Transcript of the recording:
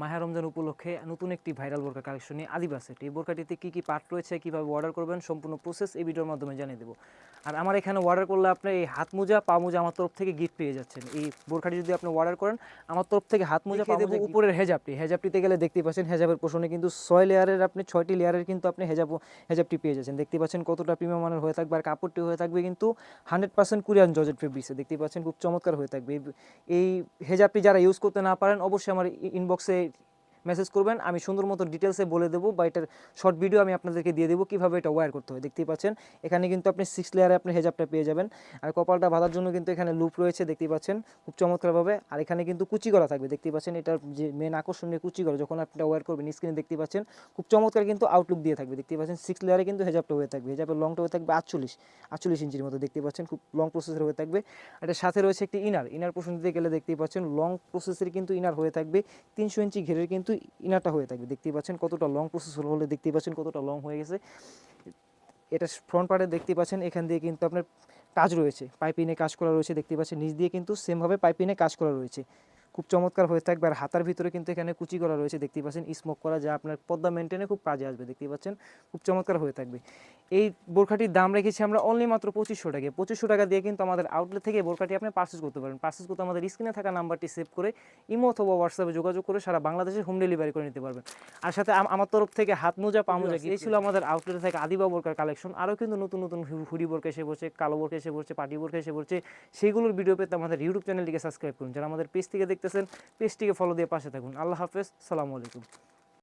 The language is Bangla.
মাহে রমজান উপলক্ষে নতুন একটি ভাইরাল বোরকা কালেকশন নিয়ে আদিবা সেট। এই বোরকাটিতে কী কী পার্ট রয়েছে, কীভাবে অর্ডার করবেন, সম্পূর্ণ প্রসেস এই ভিডিওর মাধ্যমে জানিয়ে দেবো। আর আমার এখানে অর্ডার করলে আপনি এই হাত মোজা, পা মোজা আমার তরফ থেকে গিফট পেয়ে যাচ্ছেন। এই বোরকাটি যদি আপনি অর্ডার করেন আমার তরফ থেকে হাত মোজা, পা মোজা। উপরের হেজাবটিতে গেলে দেখতে পাচ্ছেন হেজাবের পোষণে কিন্তু 6 লেয়ারের, আপনি 6টি লেয়ারের কিন্তু আপনি হেজাবটি পেয়ে যাচ্ছেন। দেখতে পাচ্ছেন কতটা প্রিমিয়াম মানের হয়ে থাকবে। আর কাপড়টি হয়ে থাকবে কিন্তু 100% কোরিয়ান জর্জেট ফেব্রিক্সে। দেখতে পাচ্ছেন খুব চমৎকার হয়ে থাকবে। এই হেজাবটি যারা ইউজ করতে না পারেন অবশ্যই আমার ইনবক্সে মেসেজ করবেন, আমি সুন্দর মতো ডিটেলসে বলে দেবো, বা এটার শর্ট ভিডিও আমি আপনাদেরকে দিয়ে দেবো কীভাবে এটা ওয়্যার করতে হয়। দেখতেই পাচ্ছেন এখানে কিন্তু আপনি 6 লেয়ারে আপনি হেজাবটা পেয়ে যাবেন। আর কপালটা বাঁধার জন্য কিন্তু এখানে লুপ রয়েছে, দেখতেই পাচ্ছেন খুব চমৎকারভাবে। আর এখানে কিন্তু কুচি করা থাকবে, দেখতেই পাচ্ছেন এটার যে মেন আকর্ষণীয় কুচি করা, যখন আপনি ওয়্যার করবেন স্ক্রিনে দেখতে পাচ্ছেন খুব চমৎকার কিন্তু আউটলুক দিয়ে থাকবে। দেখতে পাচ্ছেন 6 লেয়ারে কিন্তু হেজাবটা হয়ে থাকবে। হেজাবের লংটা হয়ে থাকবে 48 ইঞ্চির মতো, দেখতে পাচ্ছেন খুব লং প্রসেসর হয়ে থাকবে। এটার সাথে রয়েছে একটি ইনার পোর্শন দিতে গেলে দেখতেই পাচ্ছেন লং প্রসেসের কিন্তু ইনার হয়ে থাকবে। 300 ইঞ্চি ঘেরের কিন্তু ইনারটা হয়ে থাকবে। দেখতেই পাচ্ছেন কতটা লং প্রসেস হলে, দেখতেই পাচ্ছেন কতটা লং হয়ে গেছে। এটা ফ্রন্ট পার্টে দেখতে পাচ্ছেন এখান দিয়ে কিন্তু আপনার কাজ রয়েছে, পাইপিনে কাজ করা রয়েছে। দেখতে পাচ্ছেন নিচ দিয়ে কিন্তু সেমভাবে পাইপিনে কাজ করা রয়েছে, খুব চমৎকার হয়ে থাকবে। আর হাতার ভিতরে কিন্তু এখানে কুচি করা রয়েছে, দেখতে পাচ্ছেন স্মোক করা, যা আপনার পর্দা মেনটেনে খুব কাজে আসবে। দেখতেই পাচ্ছেন খুব চমৎকার হয়ে থাকবে। এই বোরখাটির দাম রেখেছি আমরা অনলি মাত্র 2500 টাকা। 2500 টাকা দিয়ে কিন্তু আমাদের আউটলেট থেকে বোরখাটি আপনি পারচেস করতে পারেন। পারচেস করতে আমাদের স্ক্রিনে থাকা নাম্বারটি সেভ করে ইমো অথবা হোয়াটসঅ্যাপে যোগাযোগ করে সারা বাংলাদেশে হোম ডেলিভারি করে নিতে পারবেন। আর সাথে আমার তরফ থেকে হাত মোজা, পা মোজা। এই ছিল আমাদের আউটলেটে থেকে আদিবা বোরকার কালেকশন। আরও কিন্তু নতুন নতুন হুডি বোরকা এসে পড়ছে, কালো বোরকা এসে পড়ছে, পাটি বোরকা এসে পড়ছে। সেইগুলোর ভিডিও পেতে আমাদের ইউটিউব চ্যানেলটিকে সাবস্ক্রাইব করুন। যারা আমাদের পেজ থেকে দেখতেছেন পেজটিকে ফলো দিয়ে পাশে থাকুন। আল্লাহ হাফেজ, সালামু আলাইকুম।